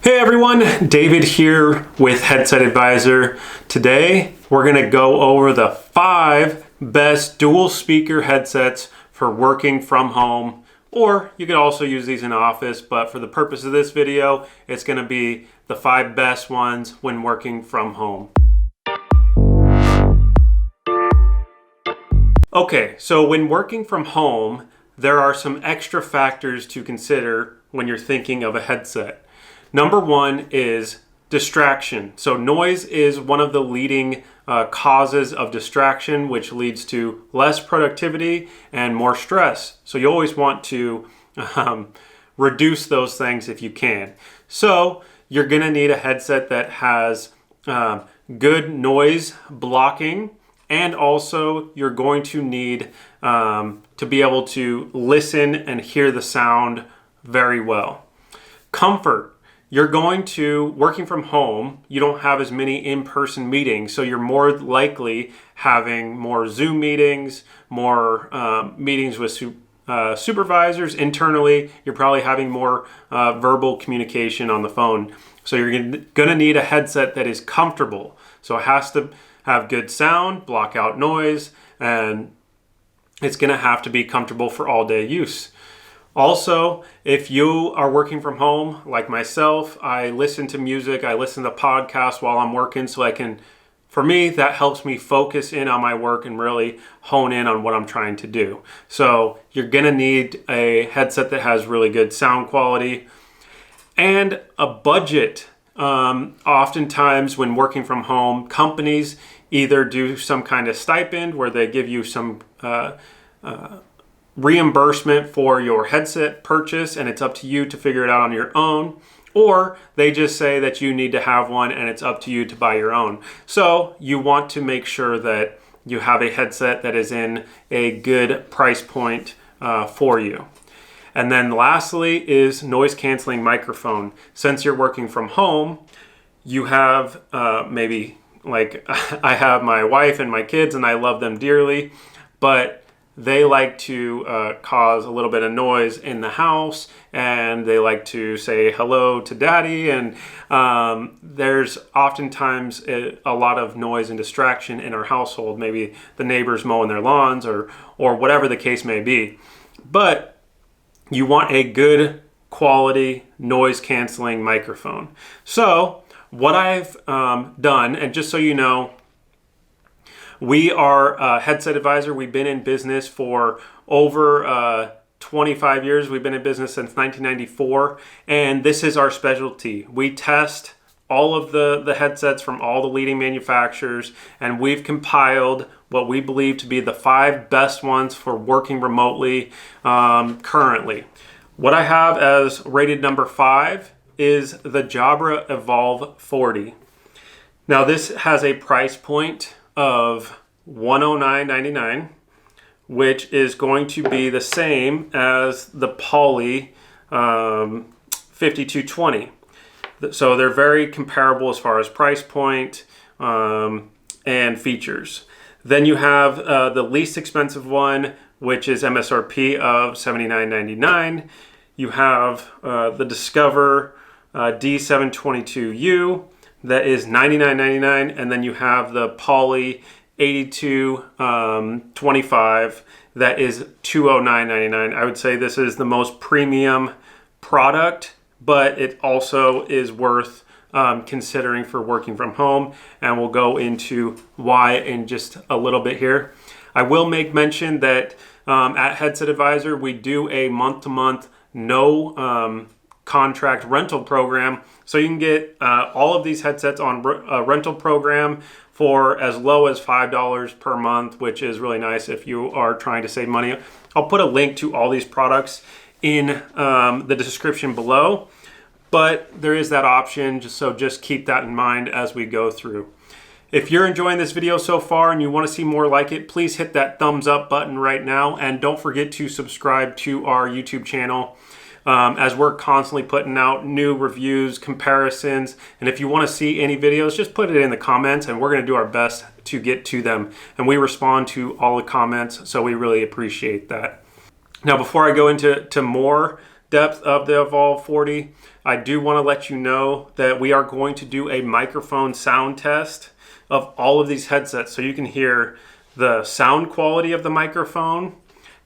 Hey everyone, David here with Headset Advisor. Today we're going to go over the 5 best dual speaker headsets for working from home, or you could also use these in office, but for the purpose of this video, it's going to be the 5 best ones when working from home. Okay, so when working from home, there are some extra factors to consider when you're thinking of a headset. Number 1 is distraction. So noise is one of the leading causes of distraction, which leads to less productivity and more stress. So you always want to reduce those things if you can. So you're going to need a headset that has good noise blocking, and also you're going to need to be able to listen and hear the sound very well. Comfort. You're working from home, you don't have as many in-person meetings, so you're more likely having more Zoom meetings, more meetings with supervisors internally. You're probably having more verbal communication on the phone. So you're gonna need a headset that is comfortable. So it has to have good sound, block out noise, and it's gonna have to be comfortable for all day use. Also, if you are working from home, like myself, I listen to music, I listen to podcasts while I'm working, so for me, that helps me focus in on my work and really hone in on what I'm trying to do. So you're gonna need a headset that has really good sound quality and a budget. Oftentimes when working from home, companies either do some kind of stipend where they give you some reimbursement for your headset purchase, and it's up to you to figure it out on your own, or they just say that you need to have one and it's up to you to buy your own. So you want to make sure that you have a headset that is in a good price point for you. And then lastly is noise canceling microphone. Since you're working from home, you have maybe like I have my wife and my kids and I love them dearly, but they like to cause a little bit of noise in the house, and they like to say hello to daddy, and there's oftentimes a lot of noise and distraction in our household, maybe the neighbors mowing their lawns or whatever the case may be. But you want a good quality noise canceling microphone. So what I've done, and just so you know, we are Headset Advisor. We've been in business for over 25 years. We've been in business since 1994, and this is our specialty. We test all of the headsets from all the leading manufacturers, and we've compiled what we believe to be the 5 best ones for working remotely currently. What I have as rated number 5 is the Jabra Evolv 40. Now this has a price point of $109.99, which is going to be the same as the Poly 5220. So they're very comparable as far as price point and features. Then you have the least expensive one, which is MSRP of $79.99. You have the Discover D722U. that is $99.99, and then you have the Poly 8225 that is $209.99. I would say this is the most premium product, but it also is worth considering for working from home, and we'll go into why in just a little bit here. I will make mention that at Headset Advisor, we do a month-to-month no contract rental program, so you can get all of these headsets on a rental program for as low as $5 per month, which is really nice if you are trying to save money. I'll put a link to all these products in the description below, but there is that option, just keep that in mind as we go through. If you're enjoying this video so far and you want to see more like it, please hit that thumbs up button right now, and don't forget to subscribe to our YouTube channel. As we're constantly putting out new reviews, comparisons, and if you want to see any videos, just put it in the comments and we're going to do our best to get to them. And we respond to all the comments, so we really appreciate that. Now, before I go into more depth of the Evolv 40, I do want to let you know that we are going to do a microphone sound test of all of these headsets so you can hear the sound quality of the microphone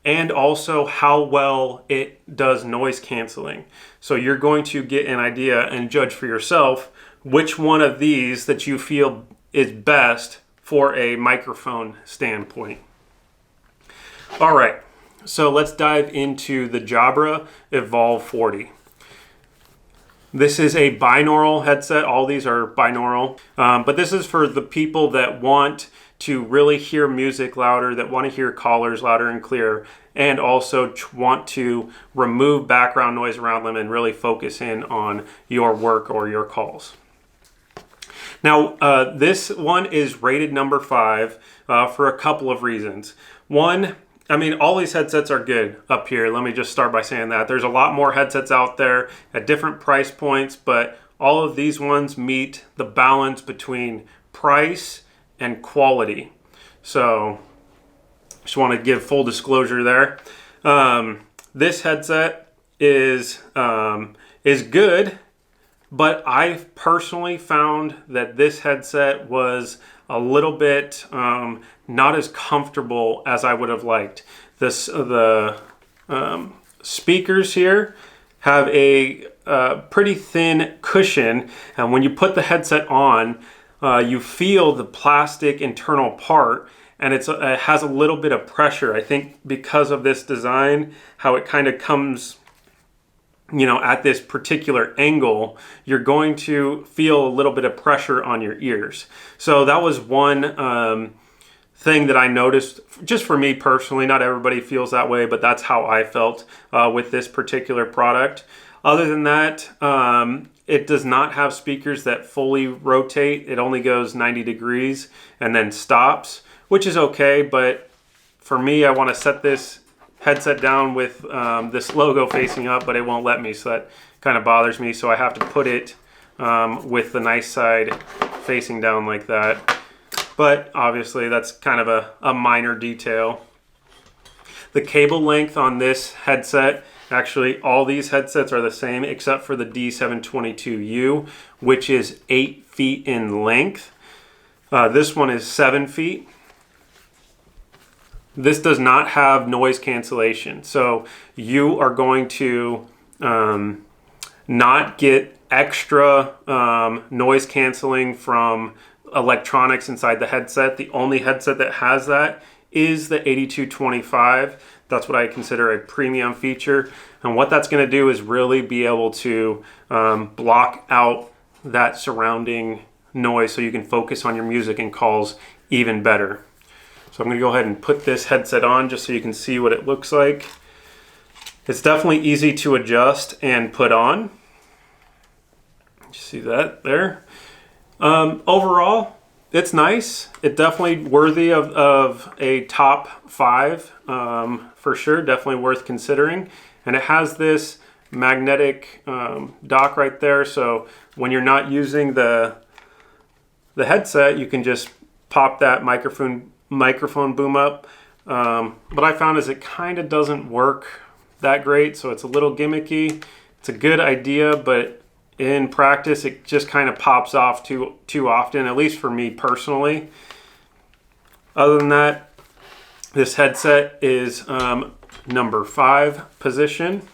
and also how well it does noise canceling. So you're going to get an idea and judge for yourself which one of these that you feel is best for a microphone standpoint. All right, so let's dive into the Jabra Evolv 40. This is a binaural headset. All these are binaural, but this is for the people that want to really hear music louder, that want to hear callers louder and clear, and also want to remove background noise around them and really focus in on your work or your calls. Now, this one is rated number 5 for a couple of reasons. One, I mean, all these headsets are good up here. Let me just start by saying that. There's a lot more headsets out there at different price points, but all of these ones meet the balance between price and quality. So, just want to give full disclosure there. This headset is good. But I personally found that this headset was a little bit not as comfortable as I would have liked. The speakers here have a pretty thin cushion, and when you put the headset on, you feel the plastic internal part, and it has a little bit of pressure. I think because of this design, how it kind of comes, you know, at this particular angle, you're going to feel a little bit of pressure on your ears. So that was one thing that I noticed, just for me personally. Not everybody feels that way, but that's how I felt with this particular product. Other than that, it does not have speakers that fully rotate. It only goes 90 degrees and then stops, which is okay. But for me, I want to set this headset down with this logo facing up, but it won't let me, so that kind of bothers me. So I have to put it with the nice side facing down like that. But obviously that's kind of a minor detail. The cable length on this headset, actually all these headsets are the same except for the D722U, which is 8 feet in length. This one is 7 feet. This does not have noise cancellation, so you are going to not get extra noise canceling from electronics inside the headset. The only headset that has that is the 8225. That's what I consider a premium feature, and what that's going to do is really be able to block out that surrounding noise so you can focus on your music and calls even better. So I'm going to go ahead and put this headset on just so you can see what it looks like. It's definitely easy to adjust and put on. You see that there? Overall, it's nice. It's definitely worthy of a top 5 for sure. Definitely worth considering. And it has this magnetic dock right there. So when you're not using the headset, you can just pop that microphone boom up. What I found is it kind of doesn't work that great, so it's a little gimmicky. It's a good idea, but in practice it just kind of pops off too often, at least for me personally. Other than that, this headset is number 5 position.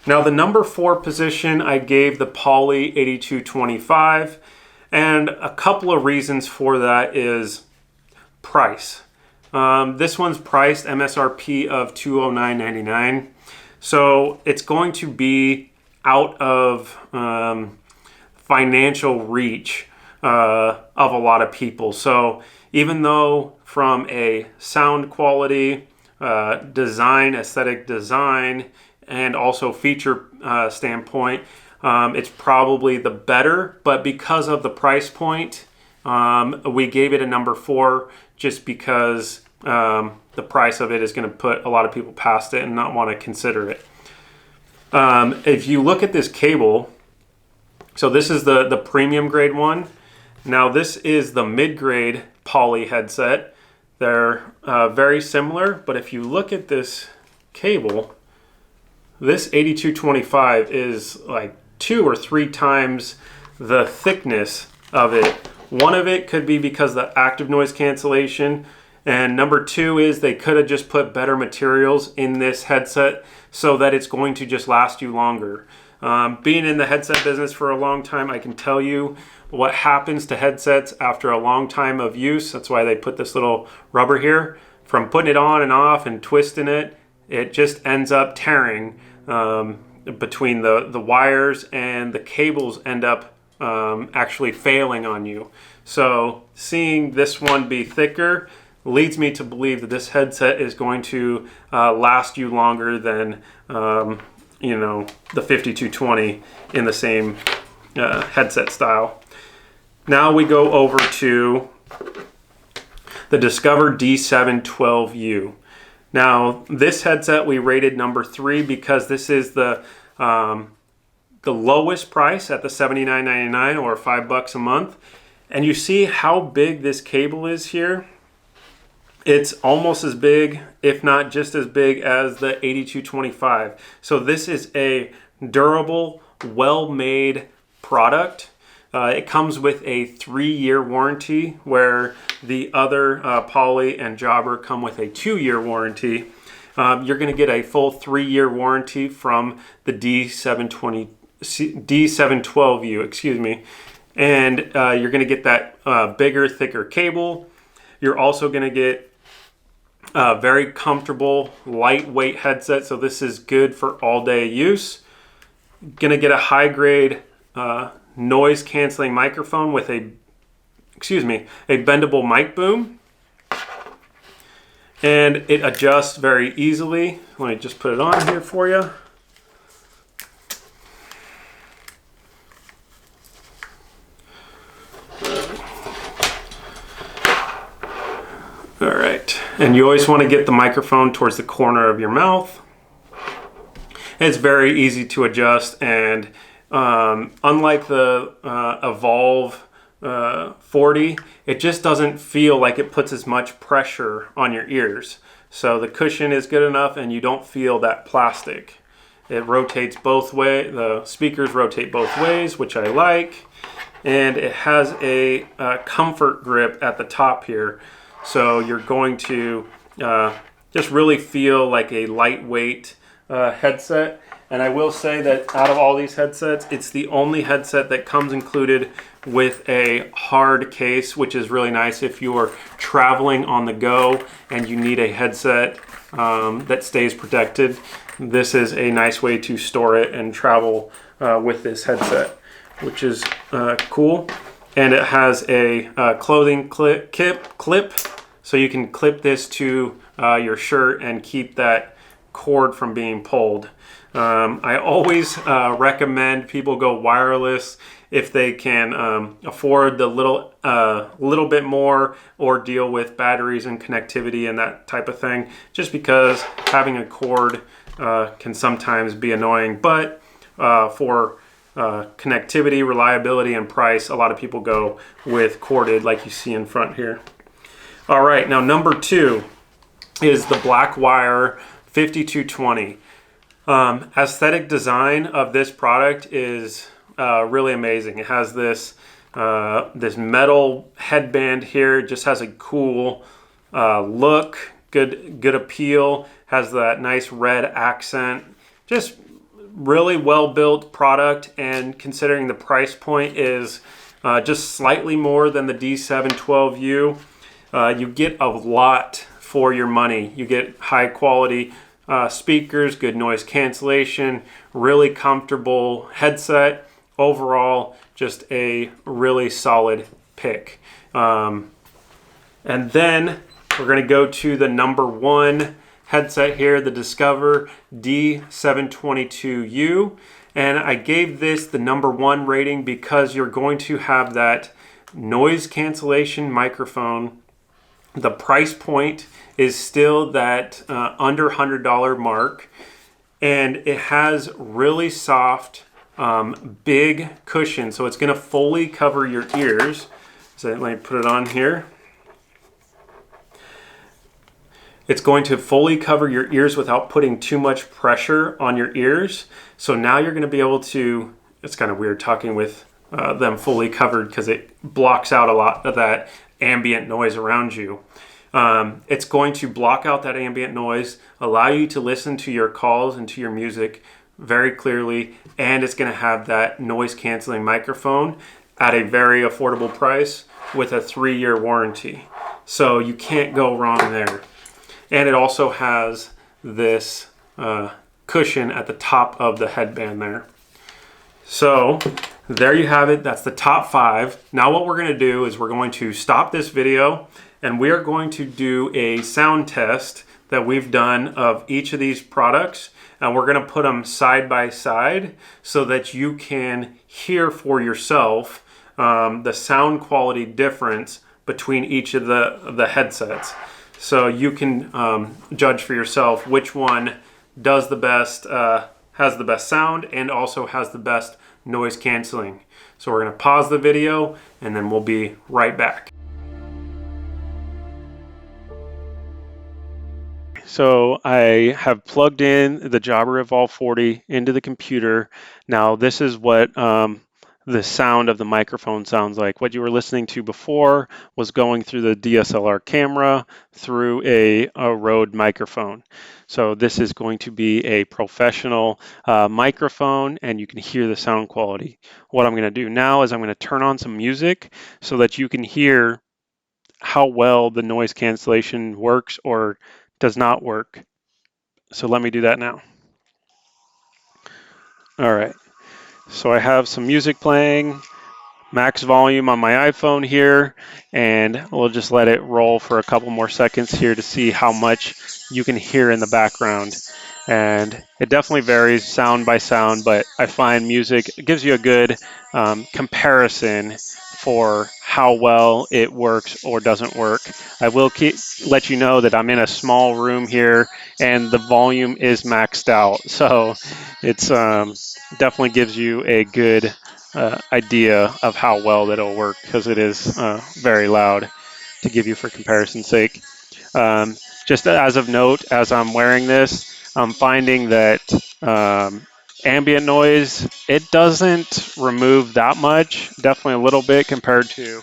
Now the number 4 position I gave the Poly 8225, and a couple of reasons for that is price. This one's priced MSRP of $209.99, so it's going to be out of financial reach of a lot of people. So even though from a sound quality, design, aesthetic design, and also feature standpoint, it's probably the better, but because of the price point, we gave it a number 4 just because the price of it is going to put a lot of people past it and not want to consider it. If you look at this cable, so this is the premium grade one. Now this is the mid-grade Poly headset. They're very similar, but if you look at this cable, this 8225 is like 2 or 3 times the thickness of it. One of it could be because of the active noise cancellation, and number 2 is they could have just put better materials in this headset so that it's going to just last you longer. Being in the headset business for a long time, I can tell you what happens to headsets after a long time of use. That's why they put this little rubber here. From putting it on and off and twisting it, it just ends up tearing between the wires, and the cables end up actually failing on you. So seeing this one be thicker leads me to believe that this headset is going to last you longer than you know, the 5220 in the same headset style. Now we go over to the Discover D712U. Now this headset we rated number 3 because this is the lowest price at the $79.99 or $5 a month. And you see how big this cable is here? It's almost as big, if not just as big, as the 8225. So this is a durable, well-made product. It comes with a 3-year warranty, where the other Poly and Jabra come with a 2-year warranty. You're going to get a full 3-year warranty from the D712U, excuse me. And you're going to get that bigger, thicker cable. You're also going to get a very comfortable, lightweight headset. So this is good for all-day use. Going to get a high-grade noise canceling microphone with a bendable mic boom, and it adjusts very easily. Let me just put it on here for you. All right, and you always want to get the microphone towards the corner of your mouth. It's very easy to adjust, and unlike the Evolv 40, it just doesn't feel like it puts as much pressure on your ears. So the cushion is good enough, and you don't feel that plastic. It rotates both ways. The speakers rotate both ways, which I like. And it has a comfort grip at the top here. So you're going to just really feel like a lightweight headset. And I will say that out of all these headsets, it's the only headset that comes included with a hard case, which is really nice if you are traveling on the go and you need a headset that stays protected. This is a nice way to store it and travel with this headset, which is cool. And it has a clothing clip, so you can clip this to your shirt and keep that cord from being pulled. I always recommend people go wireless if they can afford the little bit more, or deal with batteries and connectivity and that type of thing, just because having a cord can sometimes be annoying. But for connectivity, reliability, and price, a lot of people go with corded, like you see in front here. All right, now number 2 is the Blackwire 5220. Aesthetic design of this product is really amazing. It has this this metal headband here. It just has a cool look, good appeal. Has that nice red accent. Just really well built product, and considering the price point is just slightly more than the D712U, you get a lot for your money. You get high quality speakers, good noise cancellation, really comfortable headset. Overall, just a really solid pick. And then we're going to go to the number 1 headset here, the Discover D722U. And I gave this the number 1 rating because you're going to have that noise cancellation microphone. The price point is still that under $100 mark, and it has really soft, big cushion, so it's going to fully cover your ears. So let me put it on here. It's going to fully cover your ears without putting too much pressure on your ears. So now you're going to be able to, it's kind of weird talking with them fully covered because it blocks out a lot of that ambient noise around you. It's going to block out that ambient noise, allow you to listen to your calls and to your music very clearly, and it's going to have that noise canceling microphone at a very affordable price with a 3-year warranty. So you can't go wrong there. And it also has this cushion at the top of the headband there. So there you have it. That's the top 5. Now what we're going to do is we're going to stop this video and we are going to do a sound test that we've done of each of these products. And we're going to put them side by side so that you can hear for yourself the sound quality difference between each of the headsets. So you can judge for yourself which one does the best, has the best sound, and also has the best noise canceling. So we're going to pause the video and then we'll be right back. So I have plugged in the Jabra Evolv 40 into the computer. Now this is what the sound of the microphone sounds like. What you were listening to before was going through the DSLR camera through a Rode microphone. So this is going to be a professional microphone, and you can hear the sound quality. What I'm going to do now is I'm going to turn on some music so that you can hear how well the noise cancellation works or does not work. So let me do that now. All right. So I have some music playing, max volume on my iPhone here, and we'll just let it roll for a couple more seconds here to see how much you can hear in the background. And it definitely varies sound by sound, but I find music gives you a good comparison for how well it works or doesn't work. I will let you know that I'm in a small room here and the volume is maxed out. So it's definitely gives you a good idea of how well that it'll work because it is very loud to give you for comparison's sake. Just as of note, as I'm wearing this, I'm finding that ambient noise, it doesn't remove that much, definitely a little bit compared to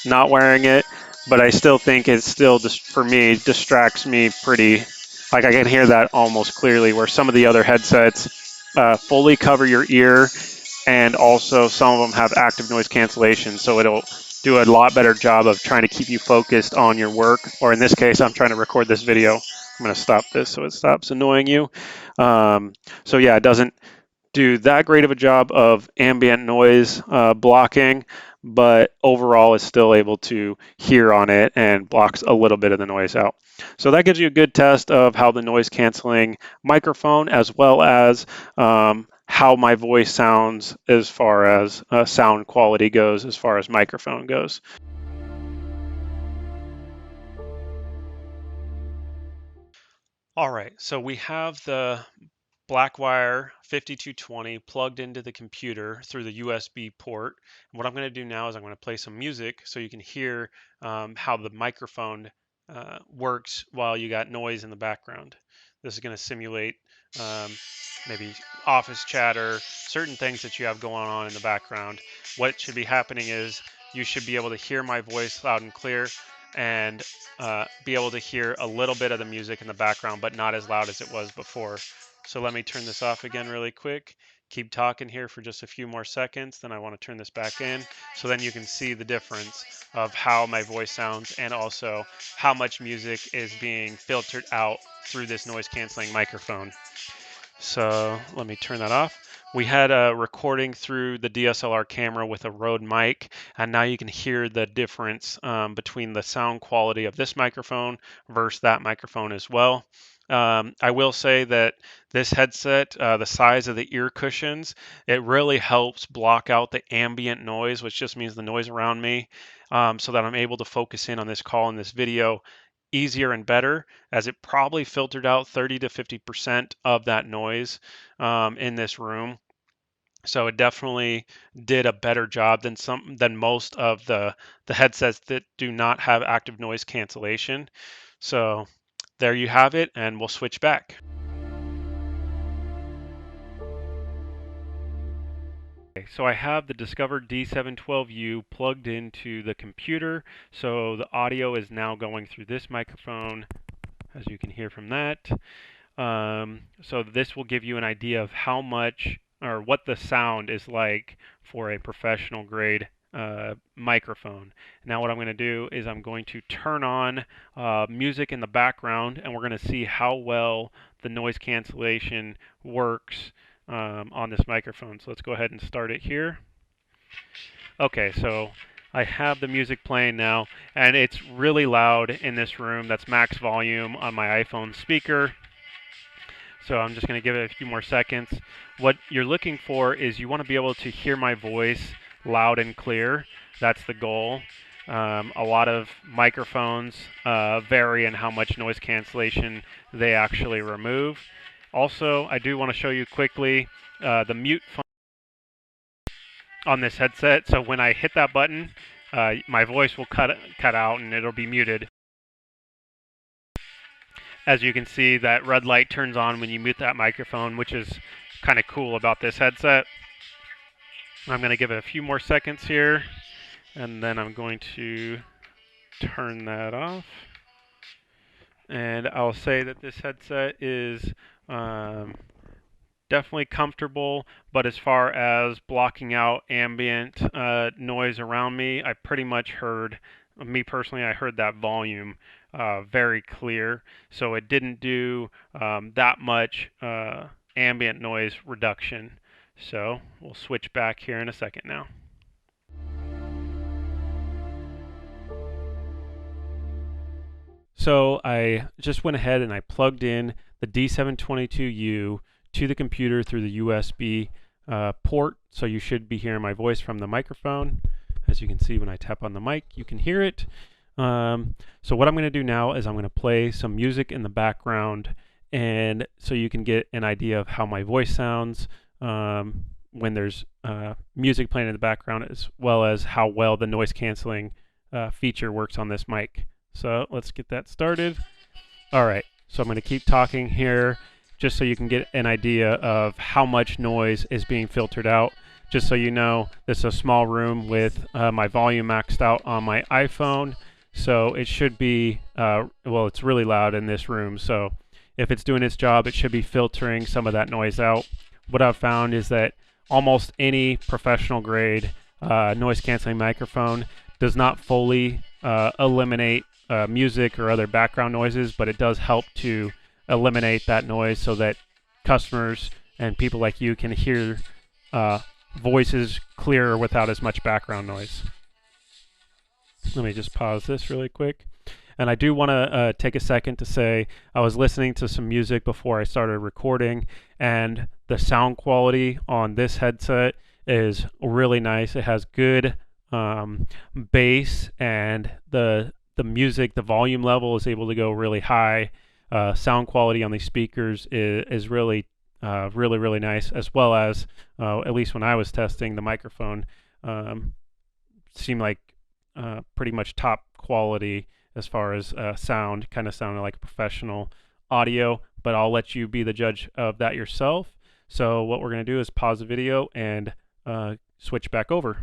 not wearing it, but I still think it still, just for me, distracts me pretty, like I can hear that almost clearly, where some of the other headsets fully cover your ear, and also some of them have active noise cancellation, so it'll do a lot better job of trying to keep you focused on your work, or in this case, I'm trying to record this video. I'm going to stop this so it stops annoying you. So yeah, it doesn't do that great of a job of ambient noise blocking, but overall is still able to hear on it and blocks a little bit of the noise out. So that gives you a good test of how the noise canceling microphone, as well as how my voice sounds as far as sound quality goes, as far as microphone goes. All right, so we have the Blackwire 5220 plugged into the computer through the USB port. And what I'm going to do now is I'm going to play some music so you can hear how the microphone works while you got noise in the background. This is going to simulate maybe office chatter, certain things that you have going on in the background. What should be happening is you should be able to hear my voice loud and clear and be able to hear a little bit of the music in the background, but not as loud as it was before. So let me turn this off again really quick. Keep talking here for just a few more seconds. Then I want to turn this back in. So then you can see the difference of how my voice sounds and also how much music is being filtered out through this noise canceling microphone. So let me turn that off. We had a recording through the DSLR camera with a Rode mic, and now you can hear the difference between the sound quality of this microphone versus that microphone as well. I will say that this headset, the size of the ear cushions, it really helps block out the ambient noise, which just means the noise around me, so that I'm able to focus in on this call and this video easier and better, as it probably filtered out 30 to 50% of that noise in this room. So it definitely did a better job than most of the headsets that do not have active noise cancellation. So there you have it, and we'll switch back. So I have the Discover D712U plugged into the computer, so the audio is now going through this microphone, as you can hear from that. So this will give you an idea of how much or what the sound is like for a professional grade microphone. Now what I'm going to do is I'm going to turn on music in the background, and we're going to see how well the noise cancellation works on this microphone. So let's go ahead and start it here. Okay, so I have the music playing now, and it's really loud in this room. That's max volume on my iPhone speaker. So I'm just going to give it a few more seconds. What you're looking for is you want to be able to hear my voice loud and clear. That's the goal. A lot of microphones vary in how much noise cancellation they actually remove. Also, I do want to show you quickly the mute function on this headset. So when I hit that button, my voice will cut out and it'll be muted. As you can see, that red light turns on when you mute that microphone, which is kind of cool about this headset. I'm going to give it a few more seconds here, and then I'm going to turn that off. And I'll say that this headset is definitely comfortable, but as far as blocking out ambient noise around me, I pretty much heard, me personally, I heard that volume very clear, so it didn't do that much ambient noise reduction. So we'll switch back here in a second now. So I just went ahead and I plugged in the D722U to the computer through the USB port, so you should be hearing my voice from the microphone. As you can see, when I tap on the mic, you can hear it. So what I'm going to do now is I'm going to play some music in the background, and so you can get an idea of how my voice sounds when there's music playing in the background, as well as how well the noise canceling feature works on this mic. So let's get that started. All right, so I'm going to keep talking here just so you can get an idea of how much noise is being filtered out. Just so you know, this is a small room with my volume maxed out on my iPhone. So it should be, well, it's really loud in this room. So if it's doing its job, it should be filtering some of that noise out. What I've found is that almost any professional grade noise canceling microphone does not fully eliminate music or other background noises, but it does help to eliminate that noise so that customers and people like you can hear voices clearer without as much background noise. Let me just pause this really quick. And I do want to take a second to say I was listening to some music before I started recording, and the sound quality on this headset is really nice. It has good bass, and the music, the volume level is able to go really high. Sound quality on these speakers is really really nice, as well as at least when I was testing the microphone, seemed like pretty much top quality as far as sound, kind of sounded like professional audio, but I'll let you be the judge of that yourself. So what we're going to do is pause the video and switch back over.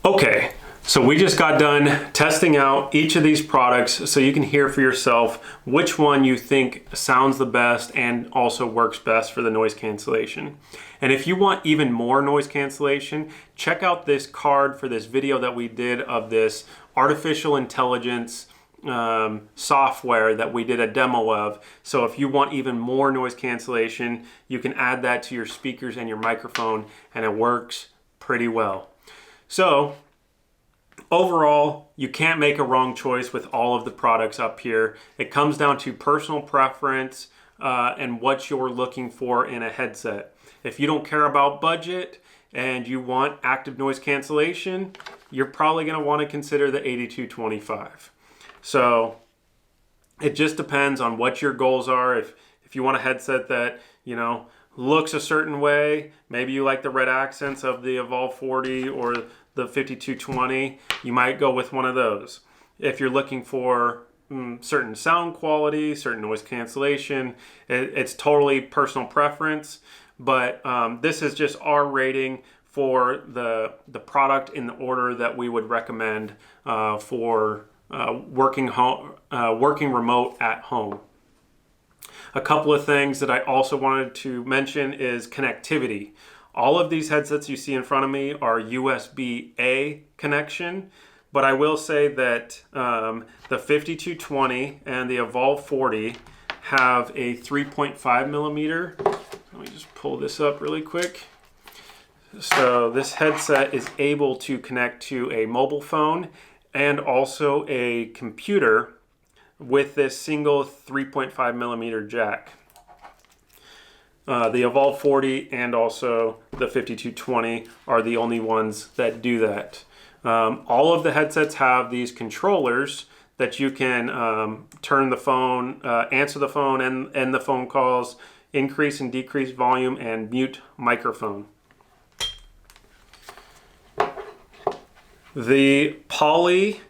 Okay, so we just got done testing out each of these products so you can hear for yourself which one you think sounds the best and also works best for the noise cancellation. And if you want even more noise cancellation, check out this card for this video that we did of this artificial intelligence software that we did a demo of. So if you want even more noise cancellation, you can add that to your speakers and your microphone, and it works pretty well. So overall, you can't make a wrong choice with all of the products up here. It comes down to personal preference and what you're looking for in a headset. If you don't care about budget and you want active noise cancellation, you're probably going to want to consider the 8225. So it just depends on what your goals are. If you want a headset that, you know, looks a certain way, maybe you like the red accents of the Evolv 40 or the 5220, you might go with one of those. If you're looking for certain sound quality, certain noise cancellation. It's totally personal preference, but this is just our rating for the product in the order that we would recommend for working remote at home. A couple of things that I also wanted to mention is connectivity. All of these headsets you see in front of me are USB-A connection, but I will say that the 5220 and the Evolv 40 have a 3.5 millimeter. Let me just pull this up really quick. So this headset is able to connect to a mobile phone and also a computer with this single 3.5 millimeter jack. The Evolv 40 and also the 5220 are the only ones that do that. All of the headsets have these controllers that you can turn the phone, answer the phone and end the phone calls, increase and decrease volume, and mute microphone. The Poly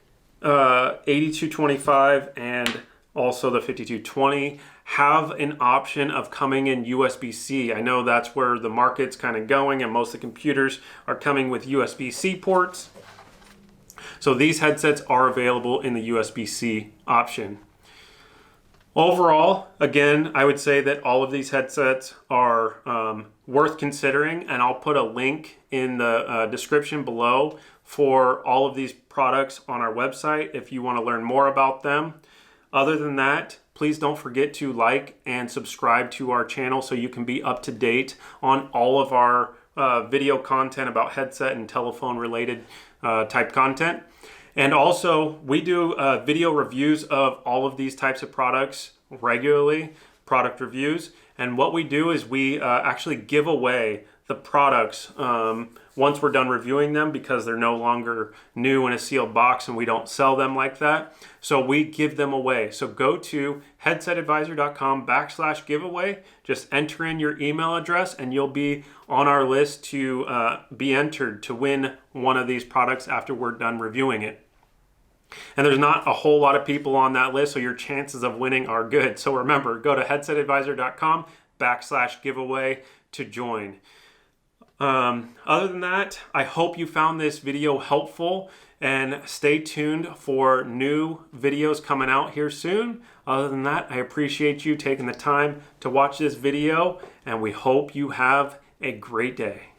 8225 and also the 5220 have an option of coming in USB-C. I know that's where the market's kind of going, and most of the computers are coming with USB-C ports. So these headsets are available in the USB-C option. Overall, again, I would say that all of these headsets are worth considering, and I'll put a link in the description below for all of these products on our website if you want to learn more about them. Other than that, please don't forget to like and subscribe to our channel so you can be up to date on all of our video content about headset and telephone related type content. And also, we do video reviews of all of these types of products regularly, product reviews. And what we do is we actually give away the products once we're done reviewing them, because they're no longer new in a sealed box and we don't sell them like that. So we give them away. So go to headsetadvisor.com/giveaway. Just enter in your email address and you'll be on our list to be entered to win one of these products after we're done reviewing it. And there's not a whole lot of people on that list, so your chances of winning are good. So remember, go to headsetadvisor.com/giveaway to join. Other than that, I hope you found this video helpful, and stay tuned for new videos coming out here soon. Other than that, I appreciate you taking the time to watch this video, and we hope you have a great day.